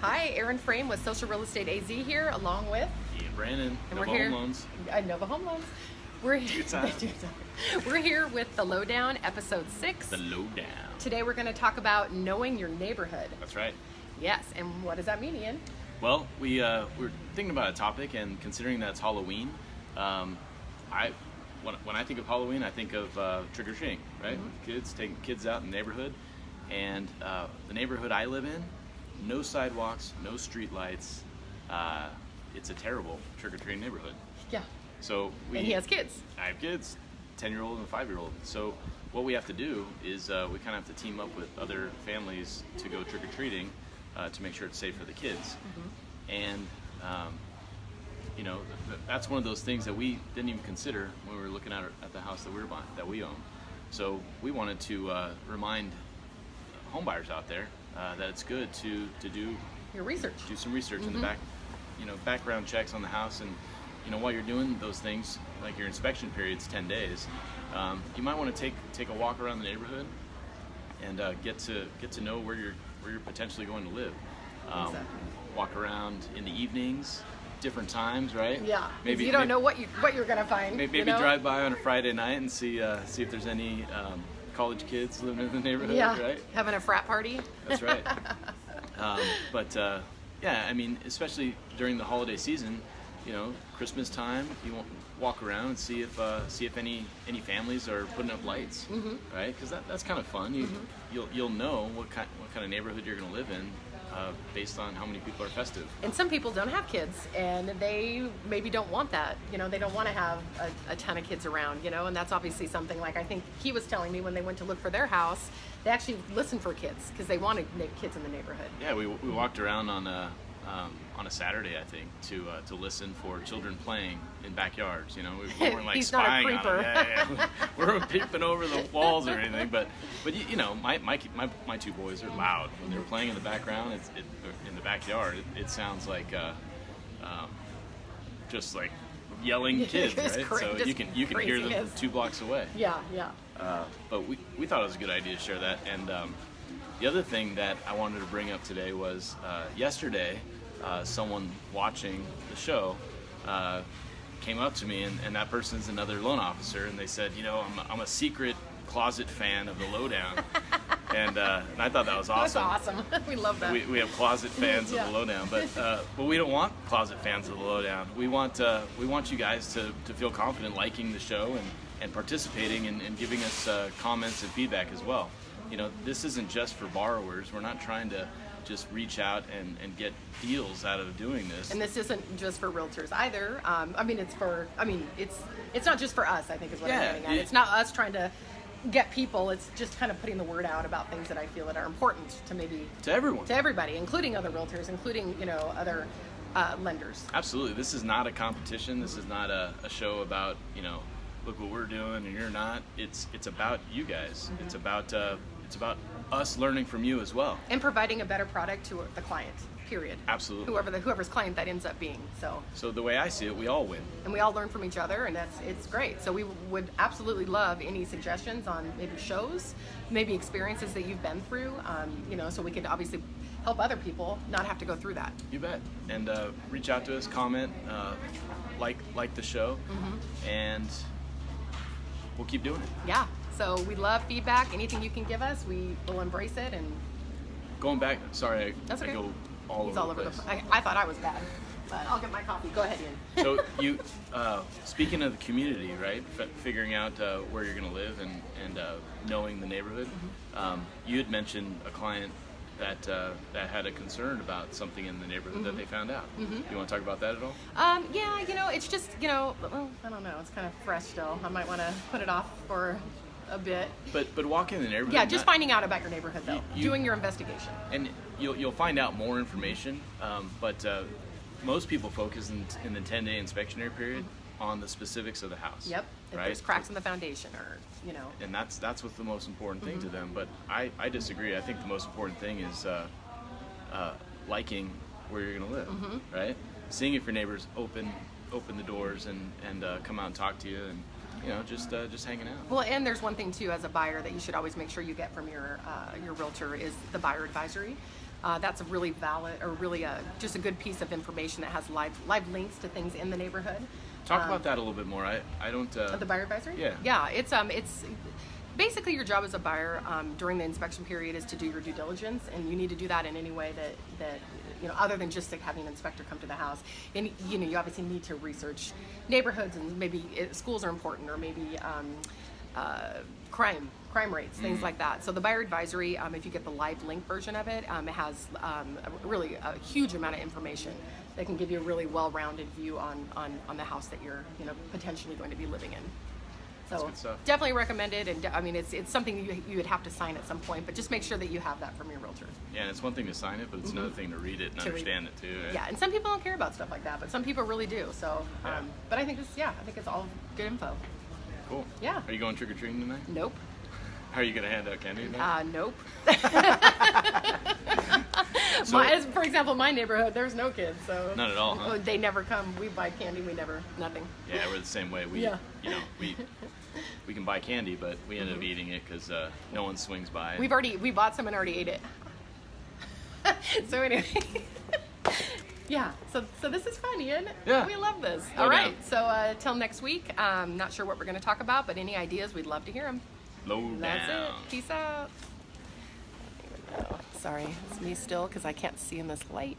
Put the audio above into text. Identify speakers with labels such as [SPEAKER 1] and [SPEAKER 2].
[SPEAKER 1] Hi, Erin Frame with Social Real Estate AZ here, along with
[SPEAKER 2] Ian Brandon,
[SPEAKER 1] and
[SPEAKER 2] Nova
[SPEAKER 1] we're here.
[SPEAKER 2] Home Loans.
[SPEAKER 1] Nova Home Loans. We're
[SPEAKER 2] Good time.
[SPEAKER 1] We're here with The Lowdown, episode 6.
[SPEAKER 2] The Lowdown.
[SPEAKER 1] Today we're going to talk about knowing your neighborhood.
[SPEAKER 2] That's right.
[SPEAKER 1] Yes, and what does that mean, Ian?
[SPEAKER 2] Well, we're thinking about a topic, and considering that's Halloween, when I think of Halloween, I think of trick or treating, right?
[SPEAKER 1] Mm-hmm.
[SPEAKER 2] Kids taking kids out in the neighborhood, and the neighborhood I live in, no sidewalks, no street lights. It's a terrible trick or treating neighborhood.
[SPEAKER 1] Yeah.
[SPEAKER 2] So
[SPEAKER 1] And he has kids.
[SPEAKER 2] I have kids, 10-year-old and a 5-year-old. So what we have to do is we kind of have to team up with other families to go trick or treating to make sure it's safe for the kids.
[SPEAKER 1] Mm-hmm.
[SPEAKER 2] And that's one of those things that we didn't even consider when we were looking at the house that we were buying, that we own. So we wanted to remind home buyers out there that it's good to do
[SPEAKER 1] Your research.
[SPEAKER 2] do some research in the
[SPEAKER 1] Mm-hmm.
[SPEAKER 2] background checks on the house, and while you're doing those things, like your inspection period's 10 days, you might want to take a walk around the neighborhood and get to know where you're potentially going to live.
[SPEAKER 1] Exactly.
[SPEAKER 2] Walk around in the evenings, different times, right?
[SPEAKER 1] Yeah. Maybe you don't know what you're going to find.
[SPEAKER 2] Maybe drive by on a Friday night and see if there's any college kids living in the neighborhood, right?
[SPEAKER 1] Having a frat party.
[SPEAKER 2] That's right. Yeah, I mean, especially during the holiday season, Christmas time, you want walk around and see if any families are putting up lights, right? Because that's kind of fun. You'll know what kind of neighborhood you're going to live in based on how many people are festive.
[SPEAKER 1] And some people don't have kids, and they maybe don't want that. They don't want to have a ton of kids around, and that's obviously something like I think he was telling me when they went to look for their house, they actually listened for kids because they wanted kids in the neighborhood.
[SPEAKER 2] Yeah, we walked around on a Saturday, I think, to listen for children playing in backyards. We weren't like
[SPEAKER 1] He's
[SPEAKER 2] spying
[SPEAKER 1] not a creeper.
[SPEAKER 2] on them. Yeah. We weren't peeping over the walls or anything, but my two boys are loud when they're playing in the background. In the backyard. It sounds like just like yelling kids, right? So you can hear them
[SPEAKER 1] kids.
[SPEAKER 2] 2 blocks away.
[SPEAKER 1] Yeah.
[SPEAKER 2] But we thought it was a good idea to share that. And the other thing that I wanted to bring up today was yesterday, someone watching the show came up to me, and that person's another loan officer, and they said, I'm a secret closet fan of the Lowdown. And I thought that was awesome.
[SPEAKER 1] That's awesome. We love that.
[SPEAKER 2] We have closet fans of the Lowdown, but we don't want closet fans of the Lowdown. We want you guys to feel confident liking the show and participating and giving us comments and feedback as well. This isn't just for borrowers. We're not trying to just reach out and get deals out of doing this.
[SPEAKER 1] And this isn't just for realtors either. It's not just for us, I think is what I'm getting at. It's not us trying to get people. It's just kind of putting the word out about things that I feel that are important to
[SPEAKER 2] everyone,
[SPEAKER 1] to everybody, including other realtors, including other lenders.
[SPEAKER 2] Absolutely. This is not a competition. This is not a show about look what we're doing and you're not. It's about you guys. Mm-hmm. It's about us learning from you as well,
[SPEAKER 1] and providing a better product to the client. Period.
[SPEAKER 2] Absolutely.
[SPEAKER 1] Whoever's client that ends up being.
[SPEAKER 2] So the way I see it, we all win. And
[SPEAKER 1] we all learn from each other, and it's great. So we would absolutely love any suggestions on maybe shows, maybe experiences that you've been through, so we could obviously help other people not have to go through that.
[SPEAKER 2] You bet. And reach out to us, comment, like the show, and we'll keep doing it.
[SPEAKER 1] Yeah. So we love feedback. Anything you can give us, we will embrace it. And
[SPEAKER 2] going back, sorry,
[SPEAKER 1] that's okay.
[SPEAKER 2] I go
[SPEAKER 1] He's all over the place. I thought I was bad, but I'll get my coffee. Go ahead, Ian.
[SPEAKER 2] So you, speaking of the community, right? Figuring out where you're going to live and knowing the neighborhood. You had mentioned a client that had a concern about something in the neighborhood that they found out. You want to talk about that at all?
[SPEAKER 1] Yeah, it's just, well, I don't know. It's kind of fresh still. I might want to put it off for a bit.
[SPEAKER 2] But walking in the neighborhood.
[SPEAKER 1] Yeah, just finding out about your neighborhood though. Doing your investigation. And
[SPEAKER 2] you'll find out more information. But most people focus in the 10-day inspectionary period on the specifics of the house.
[SPEAKER 1] Yep. If
[SPEAKER 2] right?
[SPEAKER 1] there's cracks in the foundation or
[SPEAKER 2] And that's what's the most important thing to them. But I disagree. I think the most important thing is liking where you're gonna live. Right? Seeing if your neighbors open the doors and come out and talk to you and just hanging out.
[SPEAKER 1] Well, and there's one thing too, as a buyer, that you should always make sure you get from your realtor is the buyer advisory. That's a really valid, or really just a good piece of information that has live links to things in the neighborhood.
[SPEAKER 2] Talk about that a little bit more. I don't.
[SPEAKER 1] The buyer advisory?
[SPEAKER 2] Yeah.
[SPEAKER 1] Yeah, it's basically your job as a buyer during the inspection period is to do your due diligence, and you need to do that in any way that other than just like having an inspector come to the house. And you obviously need to research neighborhoods, and maybe schools are important, or maybe crime rates, things like that. So the buyer advisory, if you get the live link version of it, it has really a huge amount of information that can give you a really well-rounded view on the house that you're potentially going to be living in. So
[SPEAKER 2] good stuff.
[SPEAKER 1] Definitely recommend it, and I mean it's something you would have to sign at some point, but just make sure that you have that from your realtor.
[SPEAKER 2] Yeah, and it's one thing to sign it, but it's another thing to read it and understand it too. Right?
[SPEAKER 1] Yeah, and some people don't care about stuff like that, but some people really do. So,
[SPEAKER 2] Yeah.
[SPEAKER 1] but I think it's all good info.
[SPEAKER 2] Cool.
[SPEAKER 1] Yeah.
[SPEAKER 2] Are you going trick or treating tonight?
[SPEAKER 1] Nope.
[SPEAKER 2] How are you going to hand out candy tonight?
[SPEAKER 1] Nope.
[SPEAKER 2] So-
[SPEAKER 1] For example, my neighborhood, there's no kids, so
[SPEAKER 2] None at all, huh?
[SPEAKER 1] They never come. We buy candy. We never nothing.
[SPEAKER 2] Yeah, we're the same way. We,
[SPEAKER 1] Yeah.
[SPEAKER 2] we can buy candy, but we end up eating it because no one swings by.
[SPEAKER 1] We bought some and already ate it. So anyway, yeah. So this is fun, Ian.
[SPEAKER 2] Yeah.
[SPEAKER 1] We love this.
[SPEAKER 2] Go
[SPEAKER 1] All
[SPEAKER 2] down.
[SPEAKER 1] right. So till next week. Not sure what we're going to talk about, but any ideas, we'd love to hear them.
[SPEAKER 2] Low
[SPEAKER 1] That's
[SPEAKER 2] down.
[SPEAKER 1] it. Peace out. Sorry, it's me still because I can't see in this light.